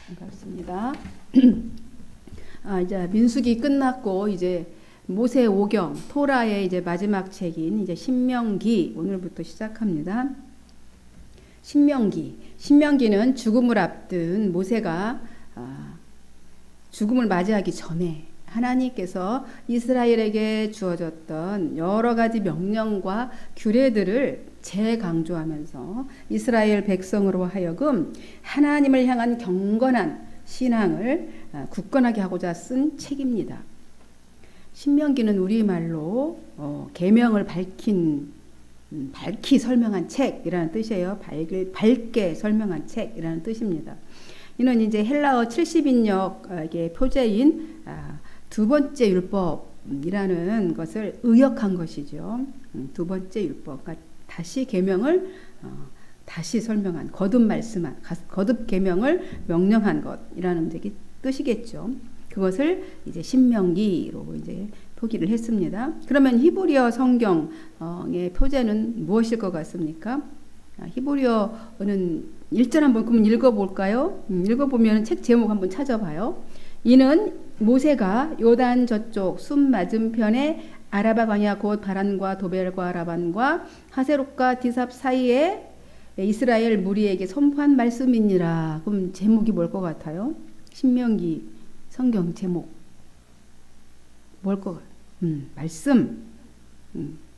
반갑습니다. 이제 민수기 끝났고 이제 모세 오경 토라의 이제 마지막 책인 이제 신명기 오늘부터 시작합니다. 신명기는 죽음을 앞둔 모세가 죽음을 맞이하기 전에 하나님께서 이스라엘에게 주어졌던 여러 가지 명령과 규례들을 재강조하면서 이스라엘 백성으로 하여금 하나님을 향한 경건한 신앙을 굳건하게 하고자 쓴 책입니다. 신명기는 우리말로 계명을 밝히 설명한 책이라는 뜻이에요. 밝게 설명한 책이라는 뜻입니다. 이는 이제 헬라어 70인역의 표제인 두 번째 율법이라는 것을 의역한 것이죠. 두 번째 율법, 그러니까 다시 계명을 다시 설명한 거듭 계명을 명령한 것이라는 뜻이겠죠. 그것을 이제 신명기로 이제 표기를 했습니다. 그러면 히브리어 성경의 표제는 무엇일 것 같습니까? 히브리어는 1절 한번 그럼 읽어볼까요? 읽어보면 책 제목 한번 찾아봐요. 이는 모세가 요단 저쪽 숲 맞은편에 아라바 광야 곧 바란과 도벨과 라반과 하세롯과 디삽 사이에 이스라엘 무리에게 선포한 말씀이니라. 그럼 제목이 뭘 것 같아요? 신명기 성경 제목 뭘 것 같아요?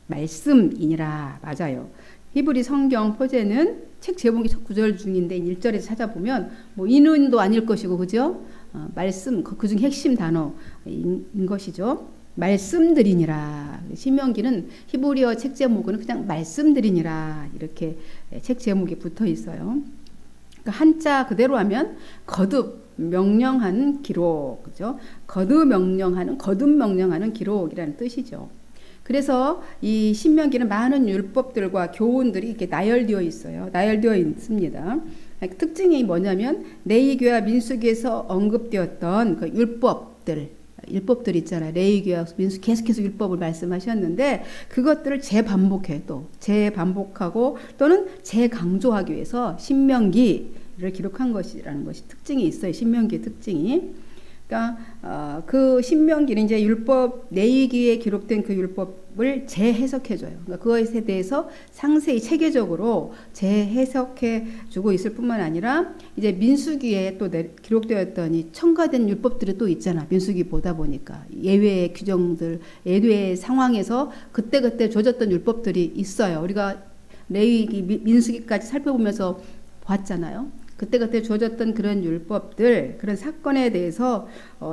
말씀이니라. 맞아요. 히브리 성경 표제는 책 제목이 첫 구절 중인데 1절에서 찾아보면 뭐 인은도 아닐 것이고 그죠? 말씀 그중 핵심 단어인 것이죠. 말씀드리니라. 신명기는 히브리어 책 제목은 그냥 말씀드리니라 이렇게 책 제목이 붙어 있어요. 그러니까 한자 그대로 하면 거듭 명령하는 기록, 그죠? 거듭 명령하는 기록이라는 뜻이죠. 그래서 이 신명기는 많은 율법들과 교훈들이 이렇게 나열되어 있어요. 나열되어 있습니다. 특징이 뭐냐면 레위기와 민수기에서 언급되었던 그 율법들 있잖아요. 레위기와 민수기 계속해서 율법을 말씀하셨는데 그것들을 재반복하고 또는 재강조하기 위해서 신명기를 기록한 것이라는 것이 특징이 있어요. 신명기의 특징이. 그러니까 그 신명기는 이제 율법 레위기에 기록된 그 율법을 재해석해줘요. 그러니까 그것에 대해서 상세히 체계적으로 재해석해주고 있을 뿐만 아니라 이제 민수기에 또 기록되었던 이 첨가된 율법들이 또 있잖아. 민수기 보다 보니까 예외의 규정들, 예외의 상황에서 그때 줘졌던 율법들이 있어요. 우리가 레위기, 민수기까지 살펴보면서 봤잖아요. 그때 주어졌던 그런 율법들, 그런 사건에 대해서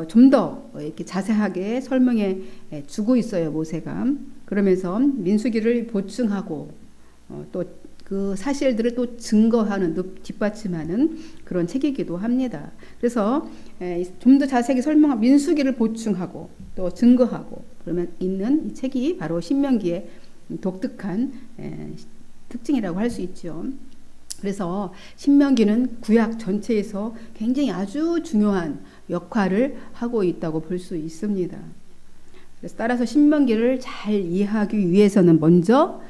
좀 더 이렇게 자세하게 설명해 주고 있어요, 모세가. 그러면서 민수기를 보충하고 또 그 사실들을 또 증거하는, 뒷받침하는 그런 책이기도 합니다. 그래서 좀 더 자세하게 설명한 민수기를 보충하고 또 증거하고 그러면 있는 이 책이 바로 신명기의 독특한 특징이라고 할 수 있죠. 그래서 신명기는 구약 전체에서 굉장히 아주 중요한 역할을 하고 있다고 볼 수 있습니다. 그래서 따라서 신명기를 잘 이해하기 위해서는 먼저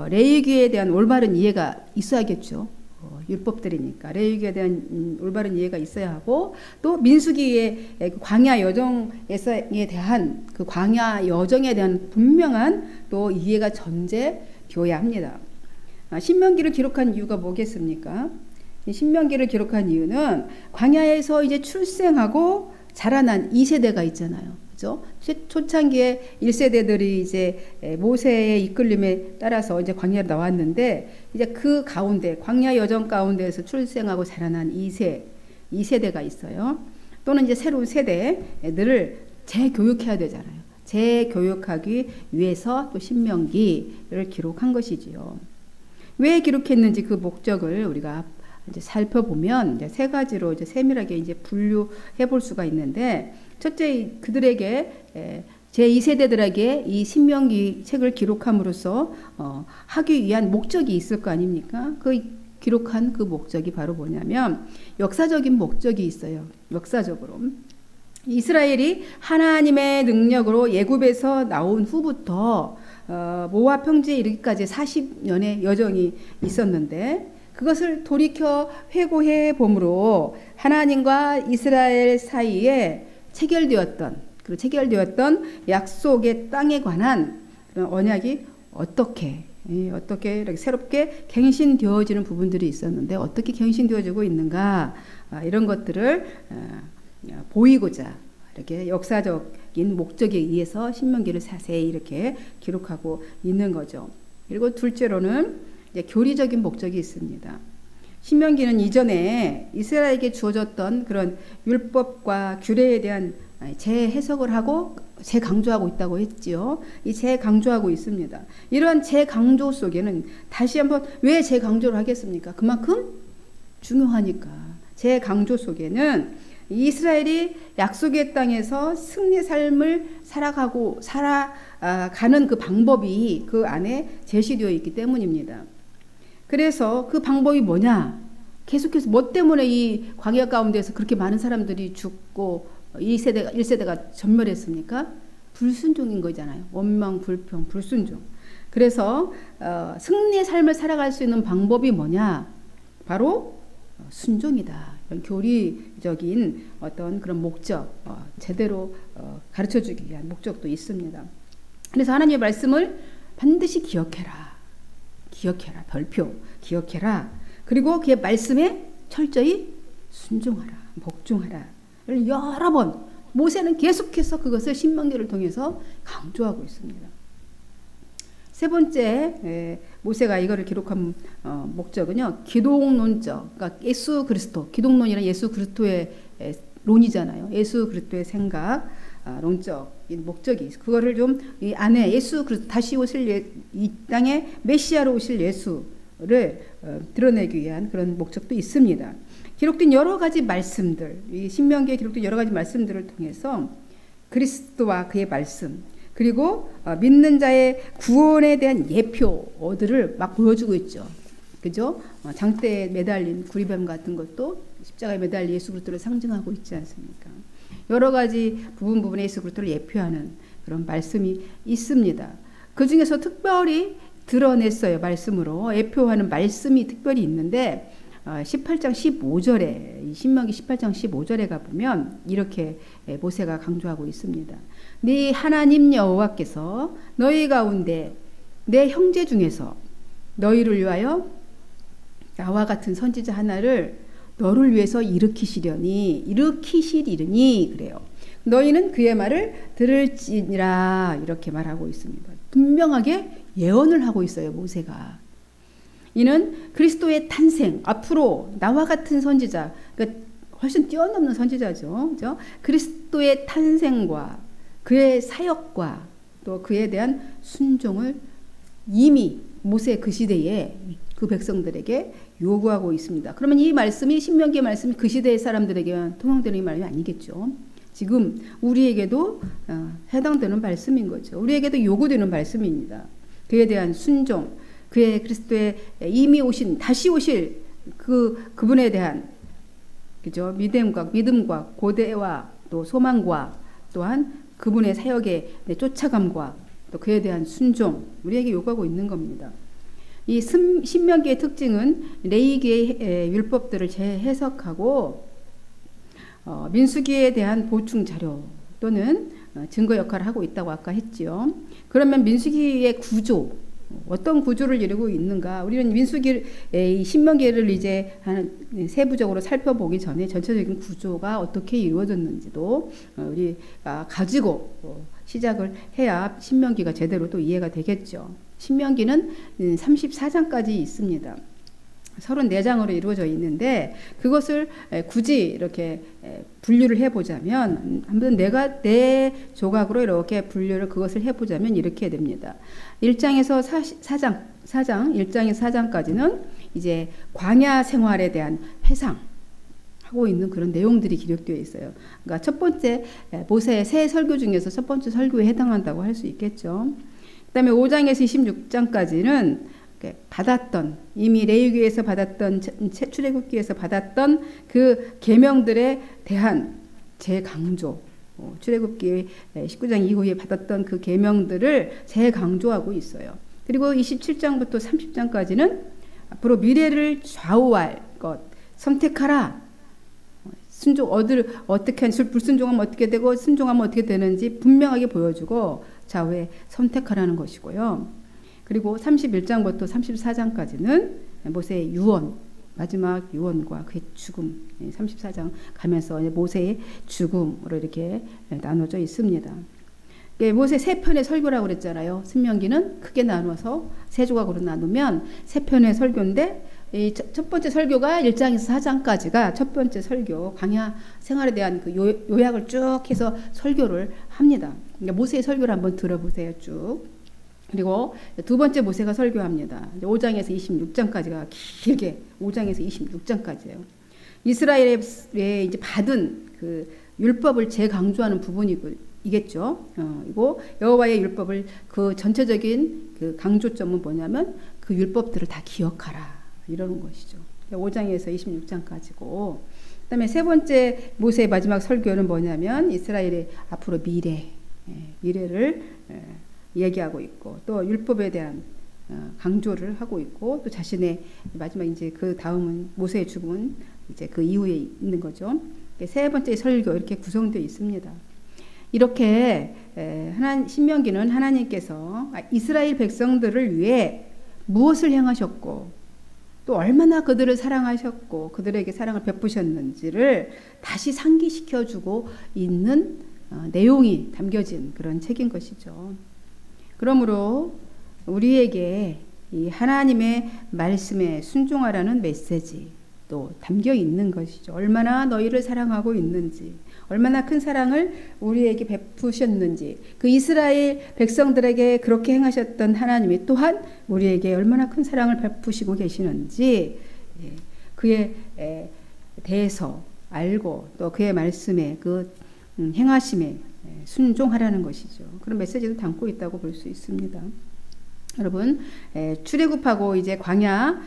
레위기에 대한 올바른 이해가 있어야겠죠. 율법들이니까 레위기에 대한 올바른 이해가 있어야 하고 또 민수기의 광야 여정에 대한 그 광야 여정에 대한 분명한 또 이해가 전제되어야 합니다. 신명기를 기록한 이유가 뭐겠습니까? 신명기를 기록한 이유는 광야에서 이제 출생하고 자라난 2세대가 있잖아요. 그죠? 초창기에 1세대들이 이제 모세의 이끌림에 따라서 이제 광야로 나왔는데 이제 그 가운데 광야 여정 가운데에서 출생하고 자라난 2세대가 있어요. 또는 이제 새로운 세대들을 재교육해야 되잖아요. 재교육하기 위해서 또 신명기를 기록한 것이지요. 왜 기록했는지 그 목적을 우리가 이제 살펴보면 이제 세 가지로 이제 세밀하게 이제 분류해 볼 수가 있는데 첫째 그들에게 제2세대들에게 이 신명기 책을 기록함으로써 하기 위한 목적이 있을 거 아닙니까? 그 기록한 그 목적이 바로 뭐냐면 역사적인 목적이 있어요. 역사적으로. 이스라엘이 하나님의 능력으로 애굽에서 나온 후부터 모압 평지에 이르기까지 40년의 여정이 있었는데 그것을 돌이켜 회고해 봄으로 하나님과 이스라엘 사이에 체결되었던 약속의 땅에 관한 그런 언약이 어떻게 이렇게 새롭게 갱신되어지는 부분들이 있었는데 어떻게 갱신되어지고 있는가, 이런 것들을 보이고자 이렇게 역사적인 목적에 의해서 신명기를 자세히 이렇게 기록하고 있는 거죠. 그리고 둘째로는 이제 교리적인 목적이 있습니다. 신명기는 이전에 이스라엘에게 주어졌던 그런 율법과 규례에 대한 재해석을 하고 재강조하고 있다고 했지요. 이 재강조하고 있습니다. 이러한 재강조 속에는 다시 한번 왜 재강조를 하겠습니까? 그만큼 중요하니까. 재강조 속에는 이스라엘이 약속의 땅에서 승리의 삶을 살아가는 그 방법이 그 안에 제시되어 있기 때문입니다. 그래서 그 방법이 뭐냐? 계속해서 뭐 때문에 이 광야 가운데서 그렇게 많은 사람들이 죽고 1세대가 전멸했습니까? 불순종인 거잖아요. 원망, 불평, 불순종. 그래서 승리의 삶을 살아갈 수 있는 방법이 뭐냐? 바로 순종이다. 이런 교리적인 어떤 그런 목적, 제대로 가르쳐주기 위한 목적도 있습니다. 그래서 하나님의 말씀을 반드시 기억해라. 별표 기억해라. 그리고 그의 말씀에 철저히 순종하라. 복종하라. 여러 번 모세는 계속해서 그것을 신명기를 통해서 강조하고 있습니다. 세 번째, 모세가 이거를 기록한 목적은요, 기독론적, 그러니까 예수 그리스도, 기독론이란 예수 그리스도의 론이잖아요. 예수 그리스도의 생각, 론적인 목적이 있어요. 그거를 좀 이 안에 예수 그리스도 다시 오실 이 땅에 메시아로 오실 예수를 드러내기 위한 그런 목적도 있습니다. 기록된 여러 가지 말씀들, 이 신명기에 기록된 여러 가지 말씀들을 통해서 그리스도와 그의 말씀, 그리고 믿는 자의 구원에 대한 예표들을 막 보여주고 있죠. 그죠? 장대에 매달린 구리뱀 같은 것도 십자가에 매달린 예수 그리스도를 상징하고 있지 않습니까? 여러 가지 부분에 예수 그리스도를 예표하는 그런 말씀이 있습니다. 그 중에서 특별히 드러냈어요. 말씀으로 예표하는 말씀이 특별히 있는데 18장 15절에 신명기 18장 15절에 가보면 이렇게 모세가 강조하고 있습니다. 네 하나님 여호와께서 너희 가운데 내 형제 중에서 너희를 위하여 나와 같은 선지자 하나를 너를 위해서 일으키시리니 그래요. 너희는 그의 말을 들을지니라 이렇게 말하고 있습니다. 분명하게 예언을 하고 있어요. 모세가. 이는 그리스도의 탄생, 앞으로 나와 같은 선지자, 그러니까 훨씬 뛰어넘는 선지자죠. 그죠? 그리스도의 탄생과 그의 사역과 또 그에 대한 순종을 이미 모세 그 시대에 그 백성들에게 요구하고 있습니다. 그러면 이 말씀이 신명기의 말씀이 그 시대의 사람들에게 통용되는 말이 아니겠죠. 지금 우리에게도 해당되는 말씀인 거죠. 우리에게도 요구되는 말씀입니다. 그에 대한 순종, 그의 그리스도의 이미 다시 오실 그분에 대한 그죠? 믿음과 고대와 또 소망과 또한 그분의 사역의 쫓아감과 또 그에 대한 순종, 우리에게 요구하고 있는 겁니다. 이 신명기의 특징은 레위기의 율법들을 재해석하고 민수기에 대한 보충 자료 또는 증거 역할을 하고 있다고 아까 했지요. 그러면 민수기의 구조, 어떤 구조를 이루고 있는가? 우리는 신명기를 이제 세부적으로 살펴보기 전에 전체적인 구조가 어떻게 이루어졌는지도 우리가 가지고 시작을 해야 신명기가 제대로 또 이해가 되겠죠. 신명기는 34장까지 있습니다. 34장으로 이루어져 있는데 그것을 굳이 이렇게 분류를 해보자면 한번 내 조각으로 이렇게 분류를 그것을 해보자면 이렇게 됩니다. 1장에서 4장 1장에서 4장까지는 이제 광야 생활에 대한 회상하고 있는 그런 내용들이 기록되어 있어요. 그러니까 첫 번째 모세의 새 설교 중에서 첫 번째 설교에 해당한다고 할 수 있겠죠. 그 다음에 5장에서 26장까지는 이미 레위기에서 받았던 출애굽기에서 받았던 그 계명들에 대한 재강조, 출애굽기 19장 이후에 받았던 그 계명들을 재강조하고 있어요. 그리고 27장부터 30장까지는 앞으로 미래를 좌우할 것 선택하라. 순종 어떻게 불순종하면 어떻게 되고 순종하면 어떻게 되는지 분명하게 보여주고 좌우에 선택하라는 것이고요. 그리고 31장부터 34장까지는 모세의 유언, 마지막 유언과 그의 죽음, 34장 가면서 모세의 죽음으로 이렇게 나눠져 있습니다. 모세 세 편의 설교라고 그랬잖아요. 신명기는 크게 나눠서 세 조각으로 나누면 세 편의 설교인데 이 첫 번째 설교가 1장에서 4장까지가 첫 번째 설교, 광야 생활에 대한 그 요약을 쭉 해서 설교를 합니다. 모세의 설교를 한번 들어보세요. 쭉. 그리고 두 번째 모세가 설교합니다. 5장에서 26장까지가 길게 5장에서 26장까지예요. 이스라엘에 이제 받은 그 율법을 재강조하는 부분이겠죠. 이거 여호와의 율법을 그 전체적인 그 강조점은 뭐냐면 그 율법들을 다 기억하라 이러는 것이죠. 5장에서 26장까지고 그다음에 세 번째 모세의 마지막 설교는 뭐냐면 이스라엘의 앞으로 미래를 얘기하고 있고 또 율법에 대한 강조를 하고 있고 또 자신의 마지막 이제 그 다음은 모세의 죽음은 이제 그 이후에 있는 거죠. 세 번째 설교 이렇게 구성되어 있습니다. 이렇게 신명기는 하나님께서 이스라엘 백성들을 위해 무엇을 행하셨고 또 얼마나 그들을 사랑하셨고 그들에게 사랑을 베푸셨는지를 다시 상기시켜주고 있는 내용이 담겨진 그런 책인 것이죠. 그러므로 우리에게 이 하나님의 말씀에 순종하라는 메시지 또 담겨 있는 것이죠. 얼마나 너희를 사랑하고 있는지, 얼마나 큰 사랑을 우리에게 베푸셨는지, 그 이스라엘 백성들에게 그렇게 행하셨던 하나님이 또한 우리에게 얼마나 큰 사랑을 베푸시고 계시는지 그에 대해서 알고 또 그의 말씀에 그 행하심에 순종하라는 것이죠. 그런 메시지도 담고 있다고 볼 수 있습니다. 여러분, 출애굽하고 이제 광야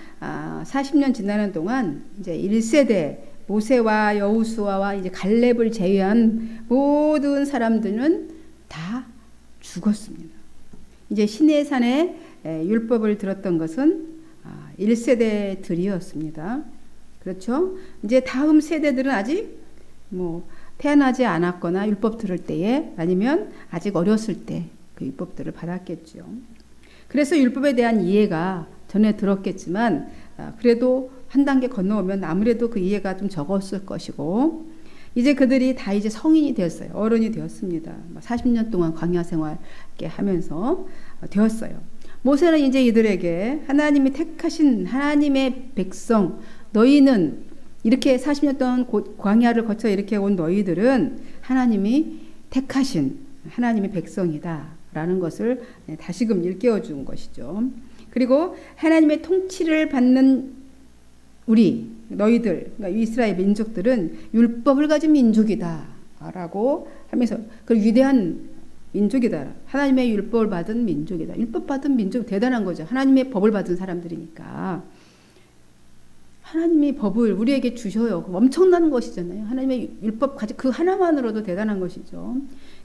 40년 지나는 동안 이제 1세대 모세와 여호수아와 이제 갈렙을 제외한 모든 사람들은 다 죽었습니다. 이제 시내산에 율법을 들었던 것은 1세대들이었습니다. 그렇죠? 이제 다음 세대들은 아직 태어나지 않았거나 율법 들을 때에 아니면 아직 어렸을 때 그 율법들을 받았겠죠. 그래서 율법에 대한 이해가 전에 들었겠지만 그래도 한 단계 건너오면 아무래도 그 이해가 좀 적었을 것이고 이제 그들이 다 이제 성인이 되었어요. 어른이 되었습니다. 40년 동안 광야 생활 하면서 되었어요. 모세는 이제 이들에게 하나님이 택하신 하나님의 백성 너희는 이렇게 40년 동안 광야를 거쳐 이렇게 온 너희들은 하나님이 택하신 하나님의 백성이다 라는 것을 다시금 일깨워 준 것이죠. 그리고 하나님의 통치를 받는 너희들, 그러니까 이스라엘 민족들은 율법을 가진 민족이다 라고 하면서 그 위대한 민족이다. 하나님의 율법을 받은 민족이다. 율법 받은 민족 대단한 거죠. 하나님의 법을 받은 사람들이니까. 하나님의 법을 우리에게 주셔요. 엄청난 것이잖아요. 하나님의 율법 가진 그 하나만으로도 대단한 것이죠.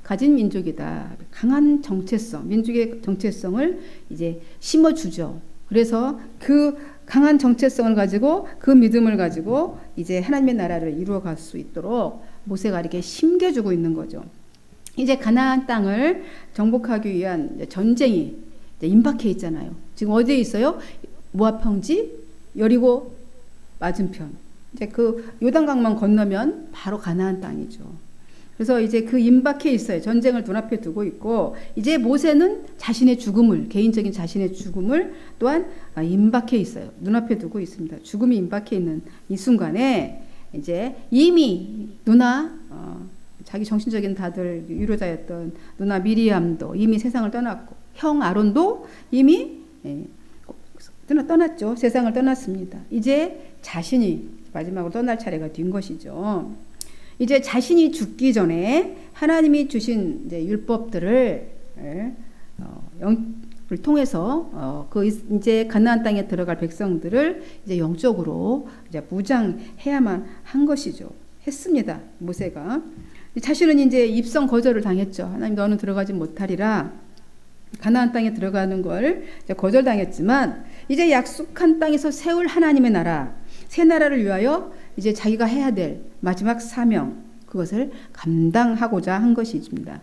가진 민족이다. 강한 정체성, 민족의 정체성을 이제 심어주죠. 그래서 그 강한 정체성을 가지고 그 믿음을 가지고 이제 하나님의 나라를 이루어갈 수 있도록 모세가 이렇게 심겨주고 있는 거죠. 이제 가나안 땅을 정복하기 위한 전쟁이 이제 임박해 있잖아요. 지금 어디에 있어요? 모압 평지, 여리고 맞은편. 이제 그 요단강만 건너면 바로 가나안 땅이죠. 그래서 이제 그 임박해 있어요. 전쟁을 눈앞에 두고 있고 이제 모세는 자신의 죽음을 개인적인 자신의 죽음을 또한 임박해 있어요. 눈앞에 두고 있습니다. 죽음이 임박해 있는 이 순간에 이제 이미 자기 정신적인 다들 유로자였던 누나 미리암도 이미 세상을 떠났고 형 아론도 이미 떠났죠. 세상을 떠났습니다. 이제 자신이 마지막으로 떠날 차례가 된 것이죠. 이제 자신이 죽기 전에 하나님이 주신 이제 율법들을 통해서 그 이제 가나안 땅에 들어갈 백성들을 이제 영적으로 이제 무장해야만 한 것이죠. 했습니다. 모세가 자신은 이제 입성 거절을 당했죠. 하나님 너는 들어가지 못하리라. 가나안 땅에 들어가는 걸 이제 거절당했지만 이제 약속한 땅에서 세울 하나님의 나라, 새 나라를 위하여 이제 자기가 해야 될 마지막 사명, 그것을 감당하고자 한 것입니다.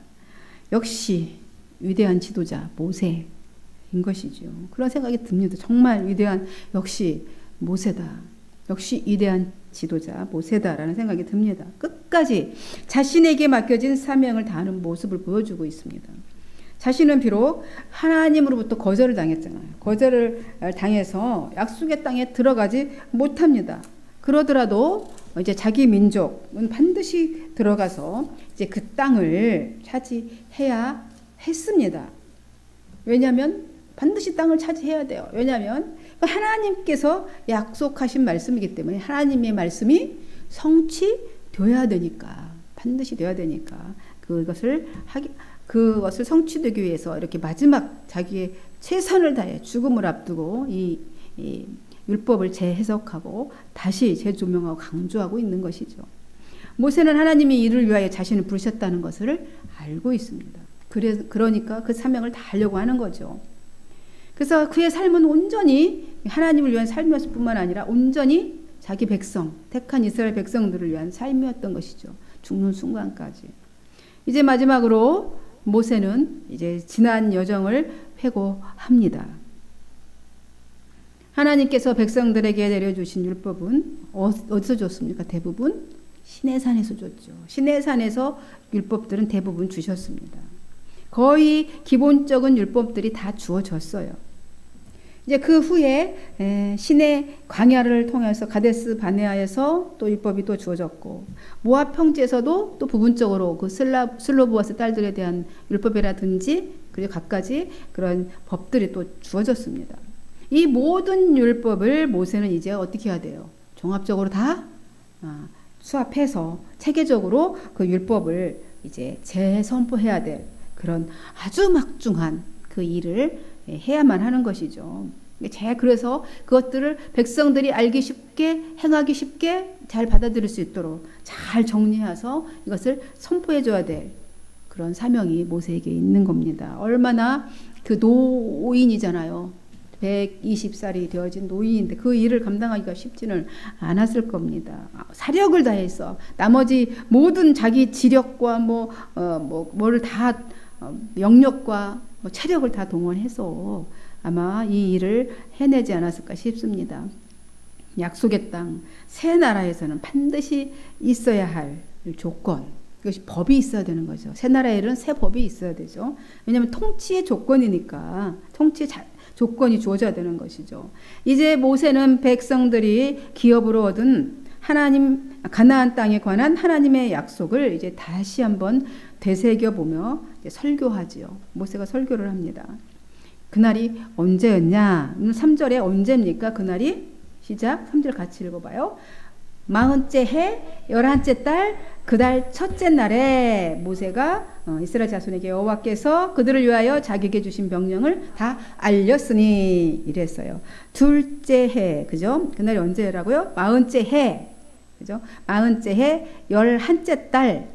역시 위대한 지도자 모세인 것이죠. 그런 생각이 듭니다. 정말 위대한, 역시 모세다. 역시 위대한 지도자 모세다라는 생각이 듭니다. 끝까지 자신에게 맡겨진 사명을 다하는 모습을 보여주고 있습니다. 자신은 비록 하나님으로부터 거절을 당했잖아요. 거절을 당해서 약속의 땅에 들어가지 못합니다. 그러더라도 이제 자기 민족은 반드시 들어가서 이제 그 땅을 차지해야 했습니다. 왜냐하면 반드시 땅을 차지해야 돼요. 왜냐하면 하나님께서 약속하신 말씀이기 때문에 하나님의 말씀이 성취되어야 되니까, 반드시 되어야 되니까 그것을 성취되기 위해서 이렇게 마지막 자기의 최선을 다해 죽음을 앞두고 이 율법을 재해석하고 다시 재조명하고 강조하고 있는 것이죠. 모세는 하나님이 이를 위하여 자신을 부르셨다는 것을 알고 있습니다. 그러니까 그 사명을 다 하려고 하는 거죠. 그래서 그의 삶은 온전히 하나님을 위한 삶이었을 뿐만 아니라 온전히 자기 백성, 택한 이스라엘 백성들을 위한 삶이었던 것이죠. 죽는 순간까지. 이제 마지막으로 모세는 이제 지난 여정을 회고합니다. 하나님께서 백성들에게 내려주신 율법은 어디서 줬습니까? 대부분 시내산에서 줬죠. 시내산에서 율법들은 대부분 주셨습니다. 거의 기본적인 율법들이 다 주어졌어요. 이제 그 후에 시내 광야를 통해서 가데스 바네아에서 또 율법이 또 주어졌고, 모압 평지에서도 또 부분적으로 그 슬로보아스 딸들에 대한 율법이라든지 그리고 갖가지 그런 법들이 또 주어졌습니다. 이 모든 율법을 모세는 이제 어떻게 해야 돼요? 종합적으로 다 수합해서 체계적으로 그 율법을 이제 재선포해야 될 그런 아주 막중한 그 일을 해야만 하는 것이죠. 그래서 그것들을 백성들이 알기 쉽게, 행하기 쉽게 잘 받아들일 수 있도록 잘 정리해서 이것을 선포해 줘야 될 그런 사명이 모세에게 있는 겁니다. 얼마나 그 노인이잖아요. 120살이 되어진 노인인데 그 일을 감당하기가 쉽지는 않았을 겁니다. 사력을 다해서 나머지 모든 자기 지력과 뭐를 다 영역과 체력을 다 동원해서 아마 이 일을 해내지 않았을까 싶습니다. 약속의 땅, 새 나라에서는 반드시 있어야 할 조건, 이것이 법이 있어야 되는 거죠. 새 나라의 일은 새 법이 있어야 되죠. 왜냐하면 통치의 조건이니까 통치의 조건이 주어져야 되는 것이죠. 이제 모세는 백성들이 기업으로 얻은 가나안 땅에 관한 하나님의 약속을 이제 다시 한번 되새겨 보며 설교하지요. 모세가 설교를 합니다. 그날이 언제였냐? 3절에 언제입니까? 그날이 시작 3절 같이 읽어봐요. 40째 해 11째 달 그 달 첫째 날에 모세가 이스라엘 자손에게 여호와께서 그들을 위하여 자기에게 주신 명령을 다 알렸으니 이랬어요. 둘째 해, 그죠? 그날이 언제라고요? 40째 해, 그죠? 40째 해 11째 달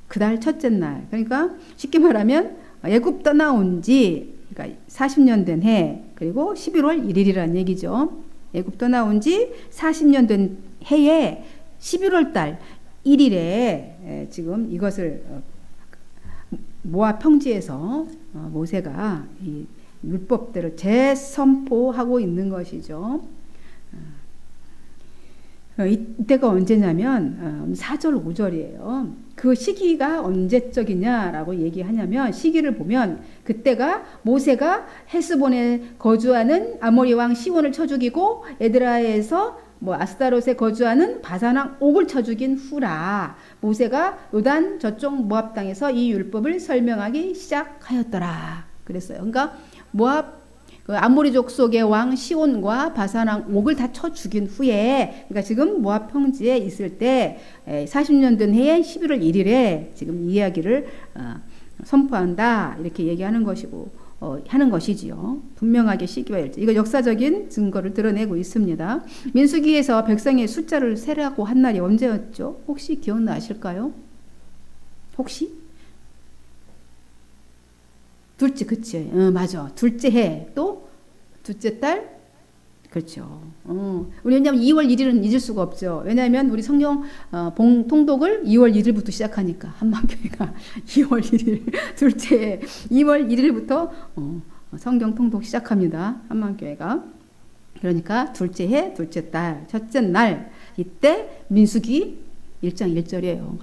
그 달 첫째 날. 그러니까 쉽게 말하면 애굽 떠나온 지 그러니까 40년 된 해, 그리고 11월 1일이라는 얘기죠. 애굽 떠나온 지 40년 된 해에 11월 달 1일에 지금 이것을 모압 평지에서 모세가 이 율법대로 재선포하고 있는 것이죠. 이때가 언제냐면 4절 5절이에요. 그 시기가 언제적이냐라고 얘기하냐면 시기를 보면 그때가 모세가 헤스본에 거주하는 아모리 왕 시온을 쳐 죽이고 에드라에서 아스타롯에 거주하는 바산왕 옥을 쳐 죽인 후라. 모세가 요단 저쪽 모압 땅에서 이 율법을 설명하기 시작하였더라. 그랬어요. 그러니까 모압 아모리족 속의 왕 시온과 바산왕 옥을 다 쳐 죽인 후에, 그러니까 지금 모압 평지에 있을 때 40년 된 해에 11월 1일에 지금 이야기를 선포한다 이렇게 얘기하는 것이고 하는 것이지요. 분명하게 시기와 일자. 이거 역사적인 증거를 드러내고 있습니다. 민수기에서 백성의 숫자를 세라고 한 날이 언제였죠? 혹시 기억나실까요? 혹시? 둘째, 그치? 맞아. 둘째 해, 또 둘째 달, 그렇죠. 우리 왜냐하면 2월 1일은 잊을 수가 없죠. 왜냐하면 우리 성경 통독을 2월 1일부터 시작하니까 한만교회가 2월 1일 둘째 2월 1일부터 성경 통독 시작합니다. 한만교회가. 그러니까 둘째 해, 둘째 달, 첫째 날 이때 민수기 1장 1절이에요.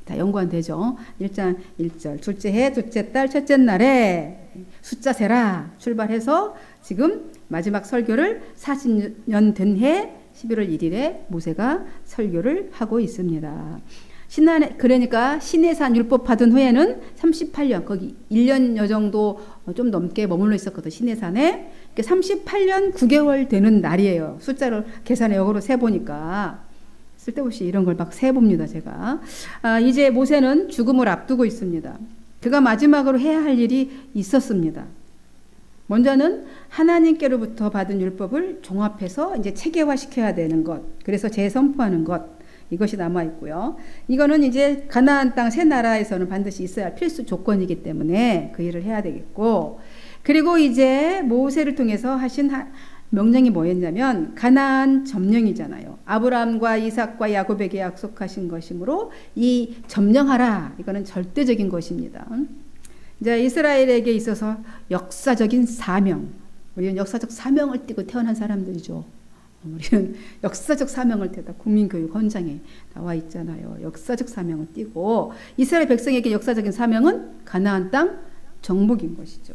다 연관되죠. 1장 1절 둘째 해, 둘째 달, 첫째 날에 숫자 세라 출발해서 지금 마지막 설교를 40년 된 해 11월 1일에 모세가 설교를 하고 있습니다. 그러니까 시내산 율법 받은 후에는 38년, 거기 1년여 정도 좀 넘게 머물러 있었거든, 시내산에. 38년 9개월 되는 날이에요. 숫자를 계산해 역으로 세보니까. 쓸데없이 이런 걸 막 세봅니다, 제가. 이제 모세는 죽음을 앞두고 있습니다. 그가 마지막으로 해야 할 일이 있었습니다. 먼저는 하나님께로부터 받은 율법을 종합해서 이제 체계화시켜야 되는 것. 그래서 재선포하는 것. 이것이 남아 있고요. 이거는 이제 가나안 땅 새 나라에서는 반드시 있어야 할 필수 조건이기 때문에 그 일을 해야 되겠고, 그리고 이제 모세를 통해서 하신 명령이 뭐였냐면 가나안 점령이잖아요. 아브라함과 이삭과 야곱에게 약속하신 것이므로 이 점령하라. 이거는 절대적인 것입니다. 이제 이스라엘에게 있어서 역사적인 사명. 우리는 역사적 사명을 띠고 태어난 사람들이죠. 우리는 역사적 사명을 띠다 국민교육 헌장에 나와 있잖아요. 역사적 사명을 띠고 이스라엘 백성에게 역사적인 사명은 가나안 땅 정복인 것이죠.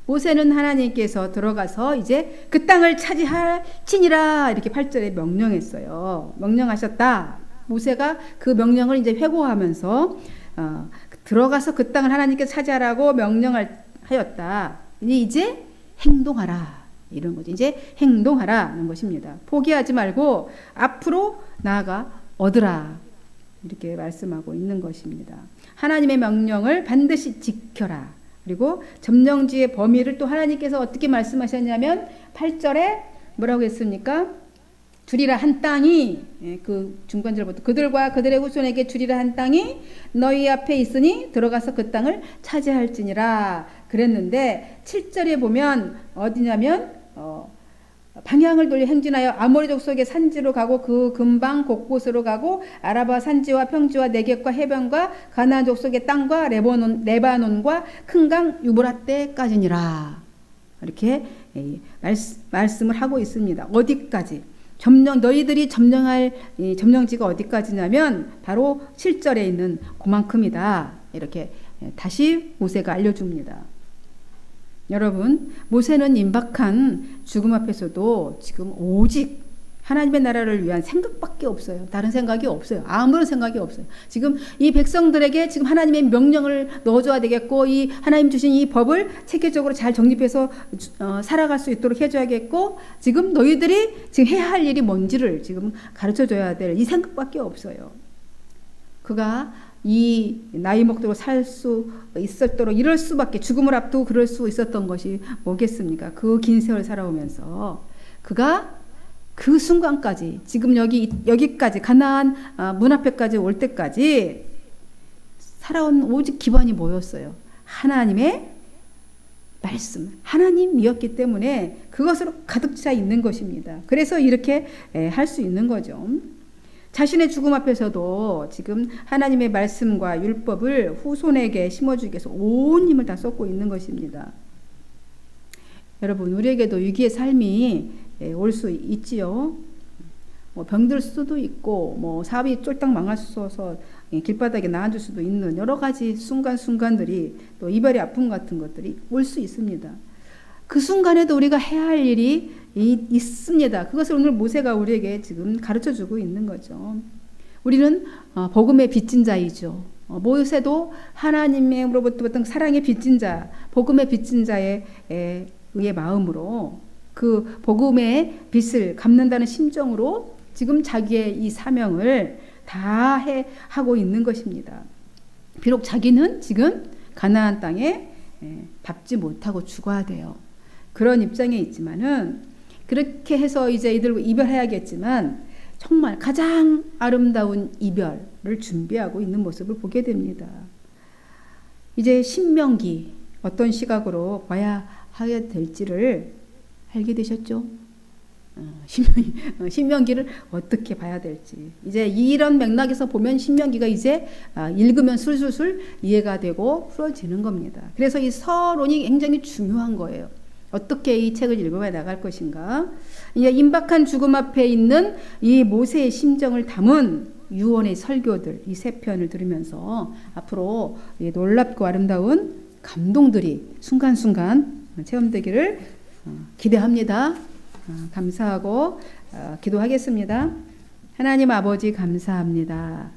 모세는 하나님께서 들어가서 이제 그 땅을 차지할지니라 이렇게 8절에 명령했어요. 명령하셨다. 모세가 그 명령을 이제 회고하면서 들어가서 그 땅을 하나님께 차지하라고 명령하였다. 이제 행동하라. 이런 거죠. 이제 행동하라는 것입니다. 포기하지 말고 앞으로 나아가 얻으라. 이렇게 말씀하고 있는 것입니다. 하나님의 명령을 반드시 지켜라. 그리고 점령지의 범위를 또 하나님께서 어떻게 말씀하셨냐면 8절에 뭐라고 했습니까? 주리라 한 땅이, 그 중간절부터 그들과 그들의 후손에게 주리라 한 땅이 너희 앞에 있으니 들어가서 그 땅을 차지할지니라 그랬는데 7절에 보면 어디냐면 방향을 돌려 행진하여 아모리 족속의 산지로 가고 그 근방 곳곳으로 가고 아라바 산지와 평지와 내겝과 해변과 가나안 족속의 땅과 레바논과 큰 강 유브라떼까지니라 이렇게 말씀을 하고 있습니다. 어디까지? 너희들이 점령할 점령지가 어디까지냐면 바로 7절에 있는 그만큼이다. 이렇게 다시 모세가 알려줍니다. 여러분, 모세는 임박한 죽음 앞에서도 지금 오직 하나님의 나라를 위한 생각밖에 없어요. 다른 생각이 없어요. 아무런 생각이 없어요. 지금 이 백성들에게 지금 하나님의 명령을 넣어줘야 되겠고, 이 하나님 주신 이 법을 체계적으로 잘 정립해서 살아갈 수 있도록 해줘야겠고, 지금 너희들이 지금 해야 할 일이 뭔지를 지금 가르쳐줘야 될 이 생각밖에 없어요. 그가 이 나이 먹도록 살 수 있었도록 이럴 수밖에, 죽음을 앞두고 그럴 수 있었던 것이 뭐겠습니까? 그 긴 세월 살아오면서 그가 그 순간까지 지금 여기까지 가나안 문 앞에까지 올 때까지 살아온 오직 기반이 뭐였어요? 하나님의 말씀, 하나님이었기 때문에 그것으로 가득 차 있는 것입니다. 그래서 이렇게 할 수 있는 거죠. 자신의 죽음 앞에서도 지금 하나님의 말씀과 율법을 후손에게 심어주기 위해서 온 힘을 다 쏟고 있는 것입니다. 여러분, 우리에게도 위기의 삶이 올 수 있지요. 병들 수도 있고, 사업이 쫄딱 망할 수 있어서 길바닥에 나앉을 수도 있는 여러 가지 순간순간들이, 또 이별의 아픔 같은 것들이 올 수 있습니다. 그 순간에도 우리가 해야 할 일이 있습니다. 그것을 오늘 모세가 우리에게 지금 가르쳐주고 있는 거죠. 우리는 복음의 빚진 자이죠. 모세도 하나님으로부터 받은 사랑의 빚진 자, 복음의 빚진 자의 마음으로 그 복음의 빚을 갚는다는 심정으로 지금 자기의 이 사명을 다 하고 있는 것입니다. 비록 자기는 지금 가나안 땅에 밟지 못하고 죽어야 돼요. 그런 입장에 있지만은 그렇게 해서 이제 이들과 이별해야겠지만 정말 가장 아름다운 이별을 준비하고 있는 모습을 보게 됩니다. 이제 신명기 어떤 시각으로 봐야 하게 될지를 알게 되셨죠? 신명기를 어떻게 봐야 될지 이제 이런 맥락에서 보면 신명기가 이제 읽으면 술술술 이해가 되고 풀어지는 겁니다. 그래서 이 서론이 굉장히 중요한 거예요. 어떻게 이 책을 읽어가 나갈 것인가. 이제 임박한 죽음 앞에 있는 이 모세의 심정을 담은 유언의 설교들 이 세 편을 들으면서 앞으로 놀랍고 아름다운 감동들이 순간순간 체험되기를 기대합니다. 감사하고 기도하겠습니다. 하나님 아버지 감사합니다.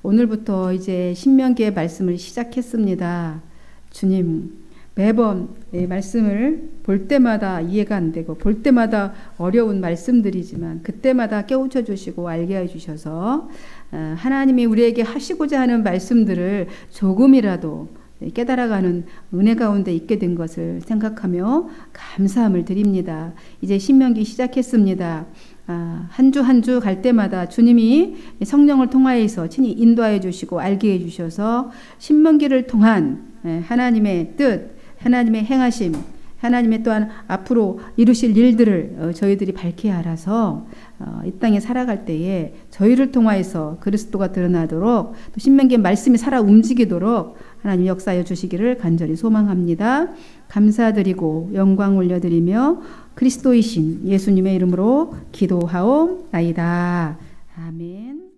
오늘부터 이제 신명기의 말씀을 시작했습니다. 주님 매번 말씀을 볼 때마다 이해가 안 되고 볼 때마다 어려운 말씀들이지만 그때마다 깨우쳐 주시고 알게 해 주셔서 하나님이 우리에게 하시고자 하는 말씀들을 조금이라도 깨달아가는 은혜 가운데 있게 된 것을 생각하며 감사함을 드립니다. 이제 신명기 시작했습니다. 한 주 한 주 갈 때마다 주님이 성령을 통하여서 친히 인도하여 주시고 알게 해 주셔서 신명기를 통한 하나님의 뜻, 하나님의 행하심, 하나님의 또한 앞으로 이루실 일들을 저희들이 밝히 알아서 이 땅에 살아갈 때에 저희를 통하여서 그리스도가 드러나도록 또 신명기의 말씀이 살아 움직이도록 하나님 역사하여 주시기를 간절히 소망합니다. 감사드리고 영광 올려드리며 그리스도이신 예수님의 이름으로 기도하옵나이다. 아멘.